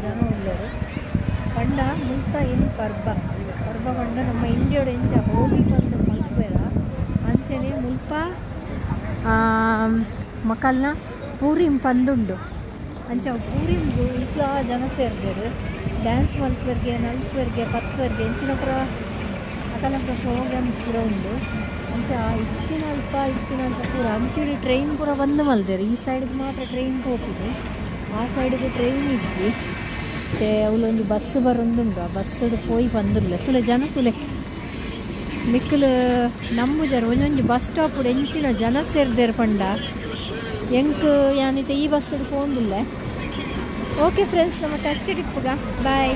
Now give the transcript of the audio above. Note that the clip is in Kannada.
ಜನ ಉಳ್ಳರು ಪಂಡ ಮುಲ್ತ ಏನು ಕರ್ಬ ಪಂಡ ನಮ್ಮ ಇಂಡಿಯಾಡು ಎಂಚ ಹೋಲಿ ಬಂದು ಮಲ್ಪೆರ ಅಂಚನೆ ಮುಲ್ಪ ಮಕ್ಕಳನ್ನ ಪೂರಿಂ ಪಂದುಂಡು ಅಂಚ ಪೂರಿಂಗು ಇಟ್ಲ ಜನ ಸೇರ್ದೇರು ಡ್ಯಾನ್ಸ್ ಮಲ್ಪೆರ್ಗೆ ನಲ್ಪೆರ್ಗೆ ಪತ್ವರ್ಗೆ ಎಂಚಿನ ಪುರ ಅಕಲ ಪ್ರೋಗ್ರಾಮ್ಸ್ ಪೂರ ಉಂಡು ಅಂಚ ಇತ್ತಿನ ಪೂರ ಅಂಚೂರಿ ಟ್ರೈನ್ ಪೂರ ಬಂದು ಮಲ್ದೇರು ಈ ಸೈಡ್ಗೆ ಮಾತ್ರ ಟ್ರೈನ್ ಹೋಗ್ತಿದೆ ಆ ಸೈಡ್ಗೆ ಟ್ರೈನ್ ಇಜ್ಜಿ ಮತ್ತೆ ಅವಳೊಂದು ಬಸ್ ಬರೊಂದುಂಡು ಆ ಬಸ್ಸಡು ಪೋಯಿ ಬಂದುಲ್ಲ ತುಲೆ ಜನ ತುಲೆ ನಿಕ್ಕಲು ನಂಬುಜಾರು ಒಂದೊಂದು ಬಸ್ ಸ್ಟಾಪ್ ಎಂಚಿನ ಜನ ಸೇರ್ದೇರು ಪಂಡ ಎಂಕ್ ಯಾನಿತೆ ಈ ಬಸ್ಸಡು ಪೋಂದಿಲ್ಲ. ಓಕೆ ಫ್ರೆಂಡ್ಸ್ ನಮ್ಮ ಟಚ್ ಟಿಪ್ಪುಗ ಬಾಯ್.